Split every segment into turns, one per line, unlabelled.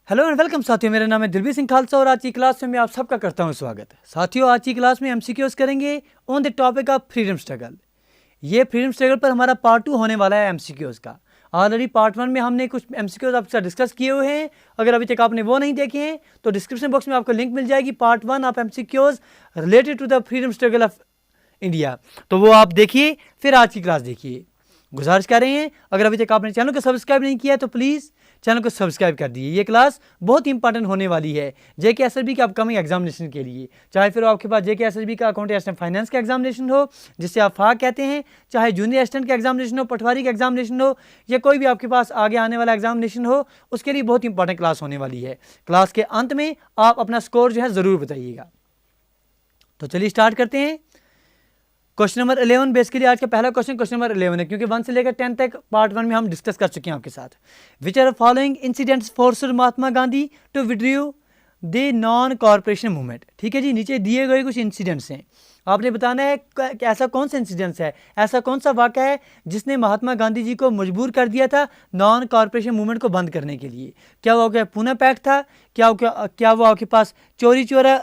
Hello and welcome साथियों, मेरा नाम है दिलबीर सिंह खालसा और आज की क्लास में मैं आप सबका करता हूं स्वागत। साथियों, आज की क्लास में एमसीक्यूज करेंगे on the topic of freedom struggle. ये फ्रीडम स्ट्रगल पर हमारा पार्ट 2 होने वाला है एमसीक्यूज का। ऑलरेडी पार्ट 1 में हमने कुछ एमसीक्यूज आपके साथ डिस्कस किए हुए हैं। अगर अभी तक आपने वो नहीं देखे हैं तो डिस्क्रिप्शन बॉक्स में आपको लिंक मिल जाएगी, part 1 of MCQs related to the freedom struggle of India. तो वो आप देखिए, फिर आज की क्लास देखिए। गुजारिश कर रहे हैं, अगर अभी तक आपने चैनल को सब्सक्राइब नहीं किया है तो प्लीज़ चैनल को सब्सक्राइब कर दीजिए। ये क्लास बहुत इंपॉर्टेंट होने वाली है जेके एसएसबी के अपकमिंग एग्जामिनेशन के लिए। चाहे फिर आपके पास जेके एसएसबी का अकाउंट असिस्टेंट फाइनेंस का एग्जामिनेशन हो, जिससे आप फाक कहते हैं, चाहे जूनियर असिस्टेंट का एग्जामिनेशन हो, पटवारी का एग्जामिनेशन हो, या कोई भी आपके पास आगे आने वाला एग्जामिनेशन हो, उसके लिए बहुत इंपॉर्टेंट क्लास होने वाली है। क्लास के अंत में आप अपना स्कोर जो है ज़रूर बताइएगा। तो चलिए स्टार्ट करते हैं। क्वेश्चन नंबर 11 बेसिकली आज का पहला क्वेश्चन नंबर 11 है, क्योंकि 1 से लेकर 10 तक पार्ट 1 में हम डिस्कस कर चुके हैं आपके साथ। Which are following incidents forced Mahatma Gandhi to withdraw the non corporation movement. ठीक है जी, नीचे दिए गए कुछ इंसिडेंट्स हैं, आपने बताना है कि ऐसा कौन सा इंसिडेंट्स है, ऐसा कौन सा वाक़या है जिसने महात्मा गांधी जी को मजबूर कर दिया था नॉन कॉर्पोरेशन मूवमेंट को बंद करने के लिए। क्या वो आपके पूना पैक्ट था, क्या वो आपके पास चोरी चोरा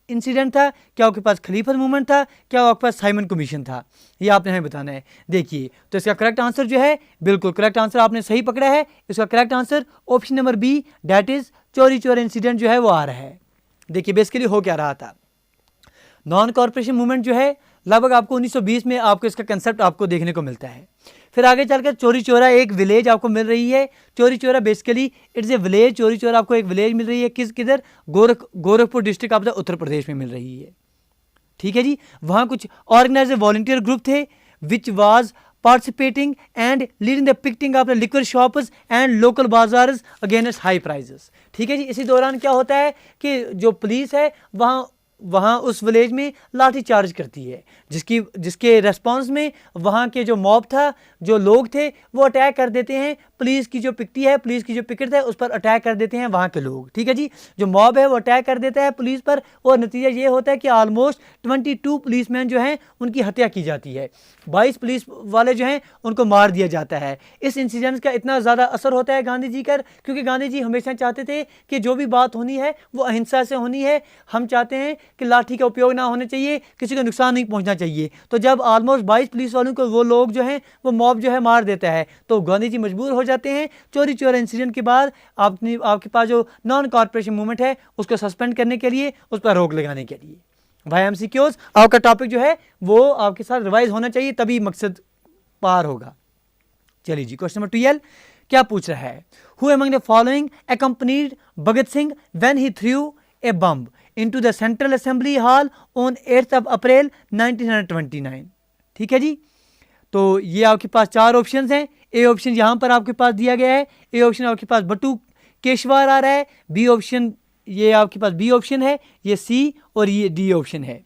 इंसिडेंट था, क्या आपके पास खलीफत मूवमेंट था, क्या आपके पास साइमन कमीशन था, ये आपने हमें बताना है। देखिए, तो इसका करेक्ट आंसर जो है, बिल्कुल करेक्ट आंसर आपने सही पकड़ा है। इसका correct answer option number B, that is Chauri Chaura incident जो है वो आ रहा है। देखिए बेसिकली हो क्या रहा था, नॉन कॉर्पोरेशन मूवमेंट जो है लगभग आपको 1920 में आपको इसका कंसेप्ट आपको देखने को मिलता है। फिर आगे चलकर चोरी चोरा एक विलेज आपको मिल रही है। चोरी चोरा बेसिकली इट्स ए विलेज, चोरी चोरा आपको एक विलेज मिल रही है। किधर? गोरखपुर डिस्ट्रिक्ट आपका उत्तर प्रदेश में मिल रही है। ठीक है जी, वहाँ कुछ ऑर्गेनाइज वॉलंटियर ग्रुप थे which was participating and leading the picketing of the liquor shops and local bazaars against high prices. ठीक है जी, इसी दौरान क्या होता है कि जो पुलिस है वहाँ उस विलेज में लाठी चार्ज करती है, जिसके रेस्पॉन्स में वहाँ के जो मॉब था, जो लोग थे, वो अटैक कर देते हैं। पुलिस की जो पिकटी है, पुलिस की जो पिकेट है, उस पर अटैक कर देते हैं वहाँ के लोग। ठीक है जी, जो मॉब है वो अटैक कर देता है पुलिस पर, और नतीजा ये होता है कि ऑलमोस्ट 22 पुलिसमैन जो हैं उनकी हत्या की जाती है। 22 पुलिस वाले जो हैं उनको मार दिया जाता है। इस इंसिडेंट का इतना ज़्यादा असर होता है गांधी जी पर, क्योंकि गांधी जी हमेशा चाहते थे कि जो भी बात होनी है वो अहिंसा से होनी है। हम चाहते हैं कि लाठी का उपयोग ना होना चाहिए, किसी को नुकसान नहीं पहुंचना चाहिए। तो जब ऑलमोस्ट 22 पुलिस वालों को वो लोग जो हैं वो मॉब जो है मार देता है, तो गांधी जी मजबूर हो जाते हैं चोरी चोरा इंसिडेंट के बाद आपके पास जो नॉन कॉर्पोरेशन मूवमेंट है उसको सस्पेंड करने के लिए, उस पर रोक लगाने के लिए। भाई एमसीक्यूज आपका टॉपिक जो है वो आपके साथ रिवाइज होना चाहिए, तभी मकसद पार होगा। चलिए जी, क्वेश्चन नंबर 12 क्या पूछ रहा है? Who among the following accompanied Bhagat Singh when he threw a bomb into the Central Assembly Hall on 8th of April 1929? ठीक है जी, तो ये आपके पास 4 ऑप्शंस हैं। ए ऑप्शन यहाँ पर आपके पास दिया गया है, ए ऑप्शन आपके पास बटू केशवार आ रहा है, बी ऑप्शन ये आपके पास बी ऑप्शन है, ये सी, और ये डी ऑप्शन है।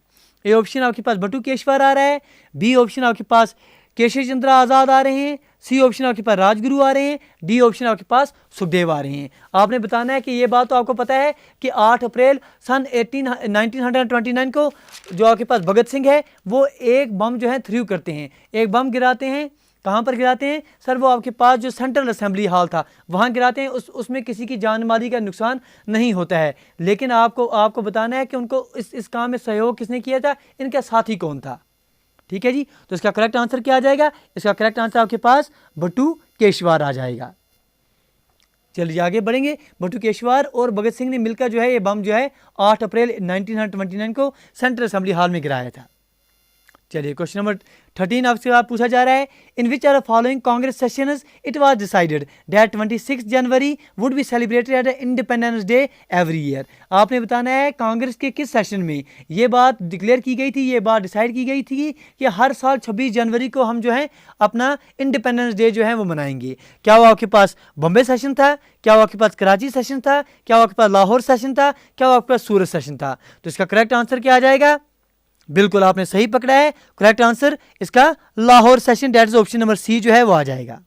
ए ऑप्शन आपके पास बटू केशवार आ रहा है, बी ऑप्शन आपके पास केशव चंद्र आज़ाद आ रहे हैं, सी ऑप्शन आपके पास राजगुरु आ रहे हैं, डी ऑप्शन आपके पास सुखदेव आ रहे हैं। आपने बताना है कि ये बात तो आपको पता है कि 8 अप्रैल सन 1929 को जो आपके पास भगत सिंह है वो एक बम जो है थ्रू करते हैं, एक बम गिराते हैं। कहाँ पर गिराते हैं सर? वो आपके पास जो सेंट्रल असेंबली हॉल था वहाँ गिराते हैं। उसमें किसी की जान माली का नुकसान नहीं होता है, लेकिन आपको बताना है कि उनको इस काम में सहयोग किसने किया था, इनका साथी कौन था। ठीक है जी, तो इसका करेक्ट आंसर क्या आ जाएगा? इसका करेक्ट आंसर आपके पास बटू केशवार आ जाएगा। चलिए आगे बढ़ेंगे। बटू केशवार और भगत सिंह ने मिलकर जो है ये बम जो है 8 अप्रैल 1929 को सेंट्रल असेंबली हॉल में गिराया था। चलिए क्वेश्चन नंबर 13 आपसे पूछा जा रहा है, in which are following Congress sessions it was decided that 26 January would be celebrated at independence day every year. आपने बताना है कांग्रेस के किस सेशन में ये बात डिक्लेयर की गई थी, ये बात डिसाइड की गई थी कि हर साल 26 जनवरी को हम जो है अपना इंडिपेंडेंस डे जो है वो मनाएंगे। क्या वो आपके पास बॉम्बे सेशन था, क्या वो आपके पास कराची सेशन था, क्या वो आपके पास लाहौर सेशन था, क्या वो आपके पास सूरत सेशन था? तो इसका करेक्ट आंसर क्या आ जाएगा? बिल्कुल आपने सही पकड़ा है, करेक्ट आंसर इसका Lahore session, that is option number C जो है वो आ जाएगा।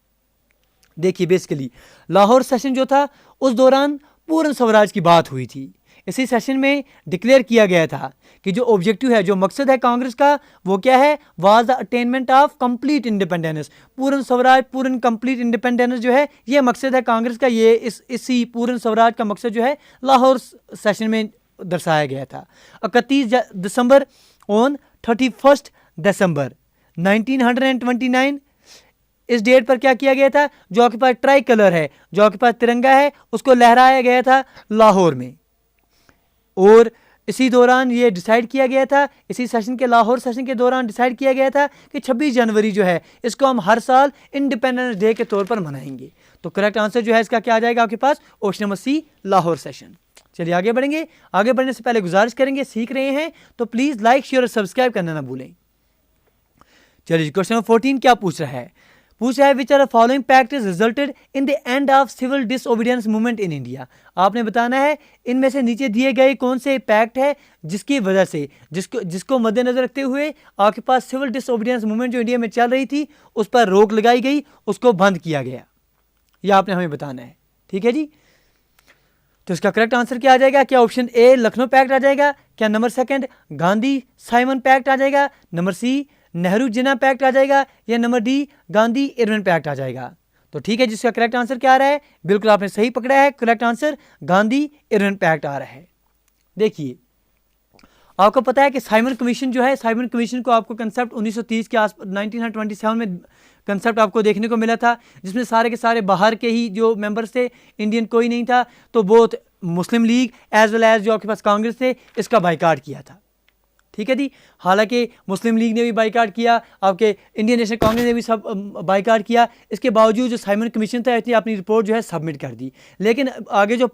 देखिए बेसिकली लाहौर सेशन जो था उस दौरान पूर्ण स्वराज की बात हुई थी। इसी सेशन में डिक्लेयर किया गया था कि जो ऑब्जेक्टिव है, जो मकसद है कांग्रेस का, वो क्या है, was the attainment of complete independence, पूर्ण स्वराज, पूर्ण कंप्लीट इंडिपेंडेंस जो है ये मकसद है कांग्रेस का। ये इसी पूर्ण स्वराज का मकसद जो है लाहौर सेशन में दर्शाया गया था। 31 दिसंबर ऑन 31 दिसंबर 1929 इस डेट पर क्या किया गया था, जो आपके पास ट्राई कलर है, जो आपके पास तिरंगा है, उसको लहराया गया था लाहौर में। और इसी दौरान ये डिसाइड किया गया था, इसी सेशन के, लाहौर सेशन के दौरान डिसाइड किया गया था कि 26 जनवरी जो है इसको हम हर साल इंडिपेंडेंस डे के तौर पर मनाएंगे। तो करेक्ट आंसर जो है इसका क्या आ जाएगा आपके पास, option number C, Lahore session. चलिए आगे बढ़ेंगे। आगे बढ़ने से पहले गुजारिश करेंगे, सीख रहे हैं तो प्लीज लाइक, शेयर और सब्सक्राइब करना ना भूलें। चलिए क्वेश्चन नंबर 14 क्या पूछ रहा है, which are following practice resulted in the end of civil disobedience movement in India. आपने बताना है इनमें से नीचे दिए गए कौन से पैक्ट है जिसकी वजह से, जिसको मद्देनजर रखते हुए आपके पास सिविल डिसओबीडियंस मूवमेंट जो इंडिया में चल रही थी उस पर रोक लगाई गई, उसको बंद किया गया। यह आपने हमें बताना है, ठीक है जी। तो इसका करेक्ट आंसर क्या आ जाएगा, क्या ऑप्शन ए लखनऊ पैक्ट आ जाएगा, क्या number second Gandhi Simon pact आ जाएगा, number C Nehru Jinnah pact आ जाएगा, या number D Gandhi Irwin pact आ जाएगा। तो ठीक है, जिसका करेक्ट आंसर क्या आ रहा है, बिल्कुल आपने सही पकड़ा है, correct answer Gandhi Irwin pact आ रहा है। देखिए आपको पता है कि साइमन कमीशन जो है, साइमन कमीशन को आपको कंसेप्ट 1930 के आस 1927 में कंसेप्ट आपको देखने को मिला था, जिसमें सारे के सारे बाहर के ही जो मेंबर्स थे, इंडियन कोई नहीं था। तो बोथ मुस्लिम लीग एज वेल एज जो आपके पास कांग्रेस थे, इसका बाइकाट किया था, ठीक है जी। हालांकि मुस्लिम लीग ने भी बाइकाट किया, आपके इंडियन नेशनल कांग्रेस ने भी सब बाइकाट किया। इसके बावजूद जो साइमन कमीशन था इसने अपनी रिपोर्ट जो है सबमिट कर दी। लेकिन आगे जो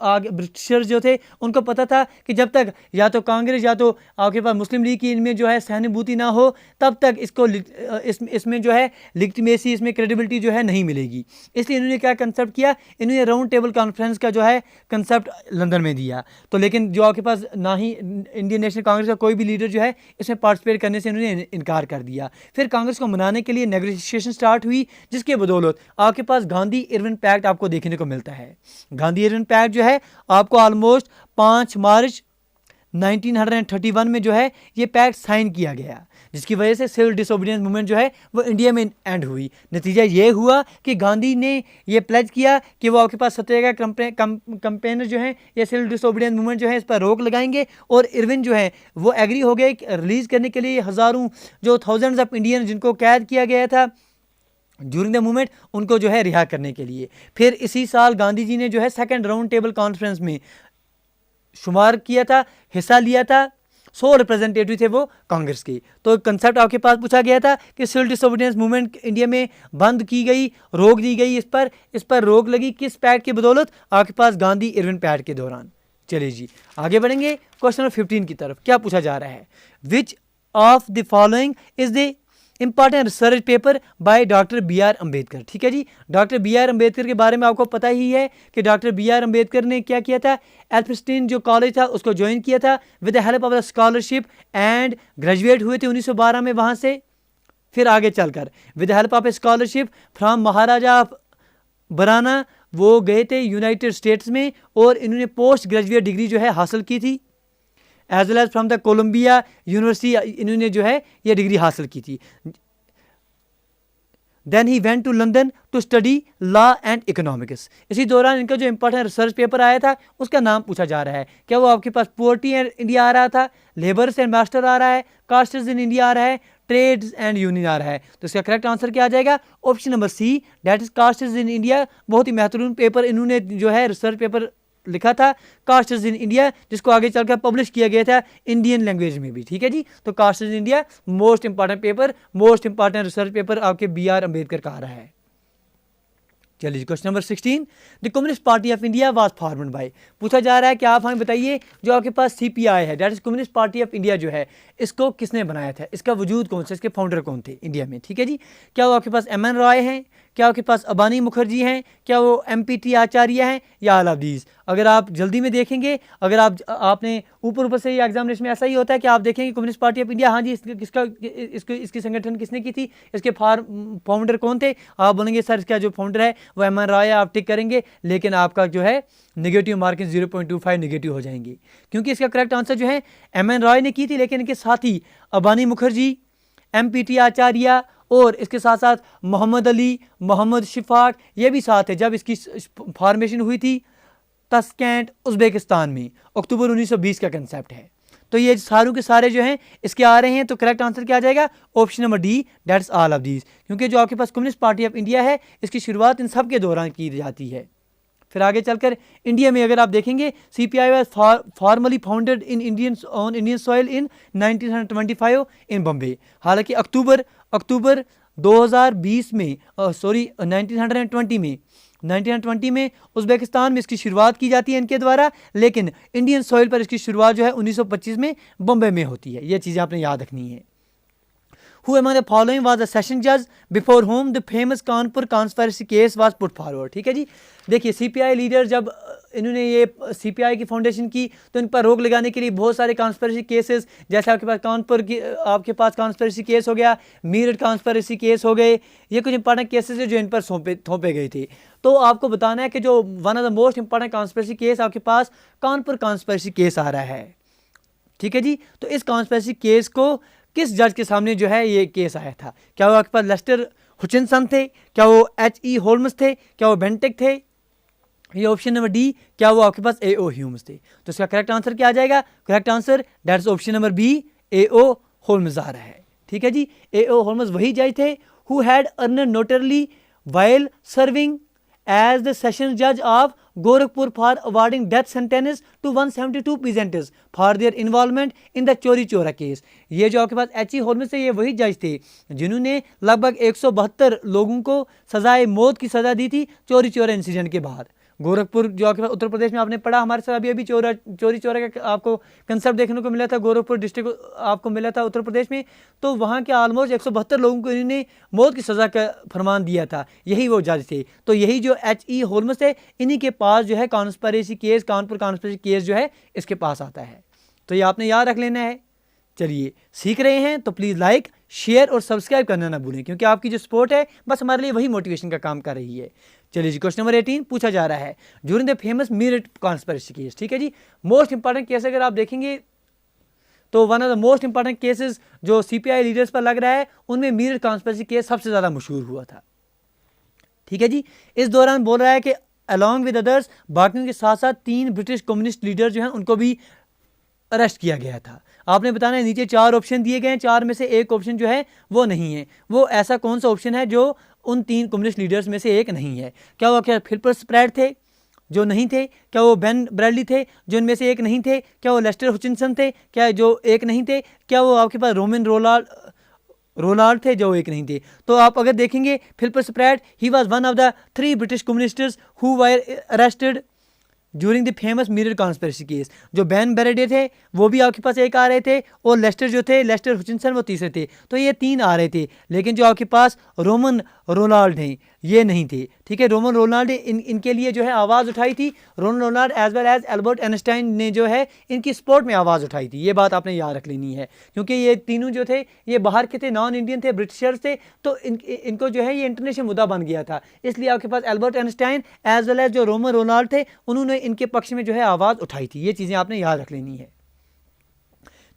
आगे ब्रिटिशर्स जो थे उनको पता था कि जब तक या तो कांग्रेस या तो आपके पास मुस्लिम लीग की इनमें जो है सहानुभूति ना हो, तब तक इसको इसमें जो है लिजिटिमेसी, इसमें क्रेडिबिलिटी जो है नहीं मिलेगी। इसलिए इन्होंने क्या कंसेप्ट किया, इन्होंने राउंड टेबल कॉन्फ्रेंस का जो है कंसेप्ट लंदन में दिया। तो लेकिन जो आपके पास ना ही इंडियन नेशनल कांग्रेस का कोई भी लीडर जो है इसमें पार्टिसिपेट करने से इन्होंने इनकार कर दिया। फिर कांग्रेस को मनाने के लिए नेगोशिएशन स्टार्ट हुई, जिसके बदौलत आपके पास गांधी इरविन पैक्ट आपको देखने को मिलता है। गांधी इरविन पैक्ट जो है आपको ऑलमोस्ट 5 मार्च 1931 में जो है ये पैक्ट साइन किया गया, जिसकी वजह से सिविल डिसोबीडियंस मूवमेंट जो है वो इंडिया में एंड हुई। नतीजा ये हुआ कि गांधी ने ये प्लेज किया कि वो आपके पास सत्याग्रह कैंपेनर जो है ये सिविल डिसोबीडियंस मूवमेंट जो है इस पर रोक लगाएंगे, और इरविन जो है वो एग्री हो गए रिलीज़ करने के लिए हज़ारों जो थाउजेंड्स ऑफ इंडियन जिनको कैद किया गया था ड्यूरिंग द मूवमेंट, उनको जो है रिहा करने के लिए। फिर इसी साल गांधी जी ने जो है सेकेंड राउंड टेबल कॉन्फ्रेंस में शुमार किया था, हिस्सा लिया था। 100 रिप्रेजेंटेटिव थे वो कांग्रेस के। तो कंसेप्ट आपके पास पूछा गया था कि सिविल डिसोबीडियंस मूवमेंट इंडिया में बंद की गई, रोक दी गई, इस पर रोक लगी किस पैक्ट की बदौलत, आपके पास गांधी इरविन पैक्ट के दौरान। चलिए जी आगे बढ़ेंगे क्वेश्चन नंबर 15 की तरफ। क्या पूछा जा रहा है, which of the following is the important research paper by doctor B R. Ambedkar. ठीक है जी, डॉक्टर बी.आर. अम्बेडकर के बारे में आपको पता ही है कि डॉक्टर बी.आर. अम्बेडकर ने क्या किया था, एल्फिंस्टन जो कॉलेज था उसको ज्वाइन किया था with the help of the scholarship and graduate हुए थे 1912 में वहाँ से। फिर आगे चलकर with the help of a scholarship from Maharaja of Baroda वो गए थे यूनाइटेड स्टेट्स में, और इन्होंने पोस्ट ग्रेजुएट डिग्री जो है हासिल की थी, as well as from the Columbia university इन्होंने जो है ये डिग्री हासिल की थी। Then he went to London to study law and economics. इसी दौरान इनका जो इंपॉर्टेंट रिसर्च पेपर आया था उसका नाम पूछा जा रहा है। क्या वो आपके पास पोवर्टी एंड इंडिया आ रहा था, लेबर्स एंड मास्टर आ रहा है, कास्टर्स इन इंडिया आ रहा है, ट्रेड्स एंड यूनियन आ रहा है। तो इसका करेक्ट आंसर क्या आ जाएगा, option number C, that is castes in India. बहुत ही महत्वपूर्ण पेपर इन्होंने जो है रिसर्च पेपर लिखा था, कास्टर्स इन इंडिया, जिसको आगे चलकर पब्लिश किया गया था इंडियन लैंग्वेज में भी। ठीक है जी, तो casters in India most important paper, most important research paper आपके बी.आर. अम्बेडकर का आ रहा है। चलिए question number 16, the communist party of India was formed by. पूछा जा रहा है कि आप हमें बताइए जो आपके पास CPI है, that is communist party of India जो है इसको किसने बनाया था, इसका वजूद कौन सा, इसके फाउंडर कौन थे इंडिया में। ठीक है जी, क्या वो आपके पास M.N. रॉय हैं, क्या आपके पास अबानी मुखर्जी हैं, क्या वो MPT आचार्य हैं, या ऑल ऑफ दीज। अगर आप जल्दी में देखेंगे, अगर आपने ऊपर से ये एग्जामिनेशन में ऐसा ही होता है कि आप देखेंगे कम्युनिस्ट पार्टी ऑफ इंडिया, हाँ जी इसकी संगठन किसने की थी, इसके फाउंडर कौन थे, आप बोलेंगे सर इसका जो फाउंडर है वो MN रॉय है, आप टिक करेंगे, लेकिन आपका जो है नेगेटिव मार्किंग 0.25 नेगेटिव हो जाएंगे, क्योंकि इसका करेक्ट आंसर जो है MN रॉय ने की थी, लेकिन इनके साथ ही अबानी मुखर्जी, MPT आचार्य और इसके साथ साथ मोहम्मद अली, मोहम्मद शिफाक, ये भी साथ है जब इसकी फॉर्मेशन हुई थी ताशकंद उज़्बेकिस्तान में, अक्टूबर 1920 का कंसेप्ट है। तो ये सारों के सारे जो हैं इसके आ रहे हैं, तो करेक्ट आंसर क्या आ जाएगा, option number D, that's all of these, क्योंकि जो आपके पास कम्युनिस्ट पार्टी ऑफ इंडिया है इसकी शुरुआत इन सब के दौरान की जाती है। फिर आगे चलकर इंडिया में अगर आप देखेंगे, CPI was formally founded in Indian soil in 1925 इन बॉम्बे। हालांकि अक्टूबर 2020 में 1920 में उज़्बेकिस्तान में इसकी शुरुआत की जाती है इनके द्वारा, लेकिन इंडियन सॉइल पर इसकी शुरुआत जो है 1925 में बॉम्बे में होती है। ये चीज़ें आपने याद रखनी है। Who among the following was the session judge before whom the famous Kanpur conspiracy case was put forward? ठीक है जी, देखिए CPI लीडर जब इन्होंने ये CPI की फाउंडेशन की तो इन पर रोक लगाने के लिए बहुत सारे कॉन्स्पिरेसी केसेस, जैसे आपके पास कानपुर की आपके पास कॉन्स्पिरेसी केस हो गया, मीरठ कॉन्स्पिरेसी केस हो गए, ये कुछ इंपॉर्टेंट केसेस है जो इन पर थोपे गए थे। तो आपको बताना है कि जो one of the most important conspiracy case आपके पास कानपुर कॉन्स्पिरेसी केस आ रहा है। ठीक है जी, तो इस कॉन्स्पिरेसी केस को किस जज के सामने जो है ये केस आया था? क्या वो आपके पास लेस्टर हुचिनसन थे, क्या वो H.E. होल्मस थे, क्या वो बेंटेक थे, ये ऑप्शन नंबर डी, क्या वो आपके पास A.O. ह्यूम्स थे? तो इसका करेक्ट आंसर क्या आ जाएगा? Correct answer that's option number B, A.O. Holmes आ रहा है। ठीक है जी, A.O. होल्मस वही जज थे who had earned notoriety while serving as the sessions judge of Gorakhpur for awarding death sentence to 172 peasants for their involvement in the चोरी चोरा केस। ये जो आपके पास H.E. होल्मस है ये वही जज थे जिन्होंने लगभग 172 लोगों को सजाए मौत की सज़ा दी थी चोरी चोरा इंसिडेंट के बाद। गोरखपुर जो आपके पास उत्तर प्रदेश में आपने पढ़ा, हमारे साथ अभी चोरी चोरा का आपको कंसेप्ट देखने को मिला था, गोरखपुर डिस्ट्रिक्ट आपको मिला था उत्तर प्रदेश में। तो वहाँ के ऑलमोस्ट 172 लोगों को इन्होंने मौत की सज़ा का फरमान दिया था, यही वो जज थे। तो यही जो H.E. होल्मस है इन्हीं के पास जो है conspiracy case, Kanpur conspiracy case जो है इसके पास आता है। तो ये आपने याद रख लेना है। चलिए, सीख रहे हैं तो प्लीज़ लाइक, शेयर और सब्सक्राइब करना ना भूलें, क्योंकि आपकी जो सपोर्ट है बस हमारे लिए वही मोटिवेशन का काम कर रही है। चलिए जी, क्वेश्चन नंबर 18 पूछा जा रहा है during the famous Meerut conspiracy case. ठीक है जी, मोस्ट इंपॉर्टेंट केस अगर आप देखेंगे तो one of the most important cases जो CPI लीडर्स पर लग रहा है उनमें मीरठ कॉन्स्पिरेसी केस सबसे ज़्यादा मशहूर हुआ था। ठीक है जी, इस दौरान बोल रहा है कि अलॉन्ग विद अदर्स, बाकियों के साथ साथ 3 ब्रिटिश कम्युनिस्ट लीडर जो हैं उनको भी अरेस्ट किया गया था। आपने बताना है, नीचे 4 ऑप्शन दिए गए हैं, 4 में से एक ऑप्शन जो है वो नहीं है। वो ऐसा कौन सा ऑप्शन है जो उन 3 कम्युनिस्ट लीडर्स में से एक नहीं है? क्या वो क्या फिलिप स्प्रैड थे जो नहीं थे? क्या वो बेन ब्रैडली थे जो इनमें से एक नहीं थे? क्या वो लेस्टर हुचिनसन थे क्या जो एक नहीं थे? क्या वो आपके पास रोमन रोलार्ड थे जो एक नहीं थे? तो आप अगर देखेंगे Philip Spratt, he was one of the 3 British communists who were arrested during the famous Meerut conspiracy case. जो बैन बेरेडे थे वो भी आपके पास एक आ रहे थे, और लेस्टर जो थे, लेस्टर हुचिनसन वो तीसरे थे। तो ये 3 आ रहे थे, लेकिन जो आपके पास रोमन रोनाल्ड हैं ये नहीं थे। ठीक है, रोमन रोनाल्ड इनके लिए जो है आवाज़ उठाई थी। Romain Rolland as well as Albert Einstein ने जो है इनकी सपोर्ट में आवाज़ उठाई थी। ये बात आपने याद रख लेनी है, क्योंकि ये तीनों जो थे ये बाहर के थे, नॉन इंडियन थे, ब्रिटिशर्स थे। तो इनको जो है ये इंटरनेशनल मुद्दा बन गया था, इसलिए आपके पास Albert Einstein as well as जो रोमन रोनाल्ड थे उन्होंने इनके पक्ष में जो है आवाज़ उठाई थी। ये चीज़ें आपने याद रख लेनी है।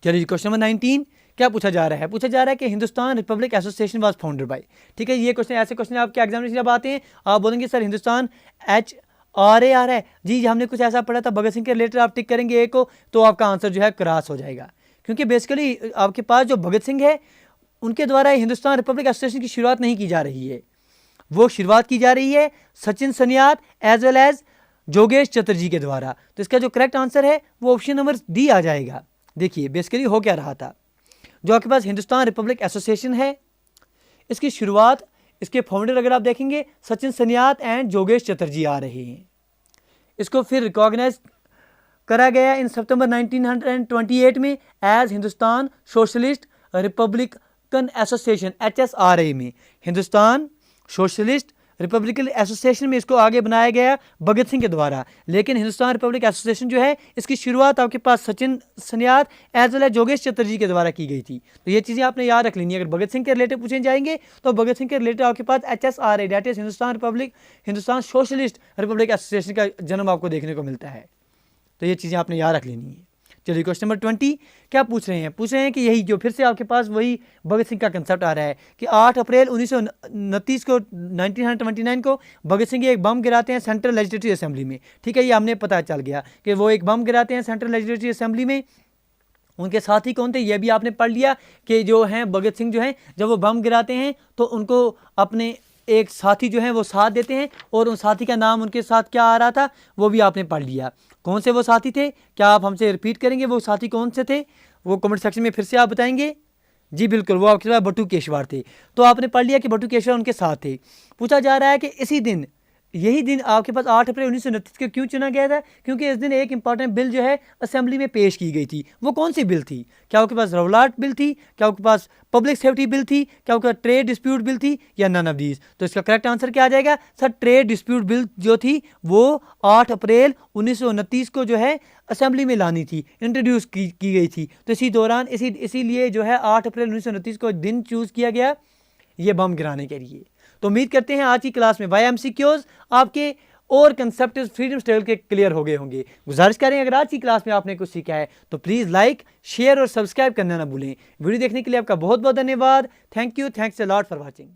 चलिए, क्वेश्चन नंबर 19 क्या पूछा जा रहा है? पूछा जा रहा है कि Hindustan Republic association was founded by. ठीक है, ये क्वेश्चन ऐसे क्वेश्चन आपके एग्जामिनेशन जब आते हैं आप बोलेंगे सर हिंदुस्तान HRA आ रहा है जी, हमने कुछ ऐसा पढ़ा था भगत सिंह के रिलेटेड, आप टिक करेंगे ए को तो आपका आंसर जो है क्रॉस हो जाएगा। क्योंकि बेसिकली आपके पास जो भगत सिंह है उनके द्वारा हिंदुस्तान रिपब्लिक एसोसिएशन की शुरुआत नहीं की जा रही है, वो शुरुआत की जा रही है Sachin Sanyal as well as जोगेश चटर्जी के द्वारा। तो इसका जो करेक्ट आंसर है वो ऑप्शन नंबर डी आ जाएगा। देखिए, बेसिकली हो क्या रहा था, जो आपके पास हिंदुस्तान रिपब्लिक एसोसिएशन है इसकी शुरुआत, इसके फाउंडर अगर आप देखेंगे सचिन सन्याल एंड जोगेश चटर्जी आ रहे हैं। इसको फिर रिकॉग्नाइज करा गया इन सितंबर 1928 में as Hindustan socialist republican association HSRA में। हिंदुस्तान सोशलिस्ट रिपब्लिकन एसोसिएशन में इसको आगे बनाया गया भगत सिंह के द्वारा, लेकिन हिंदुस्तान रिपब्लिक एसोसिएशन जो है इसकी शुरुआत आपके पास Sachin Sanyal as well as जोगेश चटर्जी के द्वारा की गई थी। तो ये चीज़ें आपने याद रख लेनी है। अगर भगत सिंह के रिलेटेड पूछे जाएंगे तो भगत सिंह के रिलेटेड आपके पास HSRA that is Hindustan socialist Republic association का जन्म आपको देखने को मिलता है। तो ये चीज़ें आपने याद रख लेनी है। चलिए क्वेश्चन नंबर 20 क्या पूछ रहे हैं? पूछ रहे हैं कि यही जो फिर से आपके पास वही भगत सिंह का कंसेप्ट आ रहा है कि 8 अप्रैल 1929 को 1929 को भगत सिंह एक बम गिराते हैं सेंट्रल लेजिस्लेटिव असेंबली में। ठीक है, ये हमने पता चल गया कि वो एक बम गिराते हैं सेंट्रल लेजिस्लेटिव असेंबली में। उनके साथी कौन थे ये भी आपने पढ़ लिया कि जो हैं भगत सिंह जो हैं जब वो बम गिराते हैं तो उनको अपने एक साथी जो हैं वो साथ देते हैं, और उन साथी का नाम उनके साथ क्या आ रहा था वो भी आपने पढ़ लिया। कौन से वो साथी थे? क्या आप हमसे रिपीट करेंगे वो साथी कौन से थे? वो कमेंट सेक्शन में फिर से आप बताएंगे। जी बिल्कुल, वो आपके पास बटू केशवार थे। तो आपने पढ़ लिया कि बटू केशवार उनके साथ थे। पूछा जा रहा है कि इसी दिन, यही दिन आपके पास 8 अप्रैल 1929 को क्यों चुना गया था? क्योंकि इस दिन एक इंपॉर्टेंट बिल जो है असेंबली में पेश की गई थी। वो कौन सी बिल थी? क्या आपके पास रवलाट बिल थी? क्या आपके पास पब्लिक सेफ्टी बिल थी? क्या आपके पास ट्रेड डिस्प्यूट बिल थी, या नन ऑफ दीज? तो इसका करेक्ट आंसर क्या आ जाएगा सर? ट्रेड डिस्प्यूट बिल जो थी वो 8 अप्रैल 1929 को जो है असेंबली में लानी थी, इंट्रोड्यूस की गई थी। तो इसी दौरान इसीलिए जो है 8 अप्रैल 1929 को दिन चूज़ किया गया ये बम गिराने के लिए। तो उम्मीद करते हैं आज की क्लास में वाई MCQs आपके और कंसेप्ट फ्रीडम स्ट्रगल के क्लियर हो गए होंगे। गुजारिश करें अगर आज की क्लास में आपने कुछ सीखा है तो प्लीज़ लाइक, शेयर और सब्सक्राइब करना ना भूलें। वीडियो देखने के लिए आपका बहुत बहुत धन्यवाद। Thank you, thanks a lot for watching.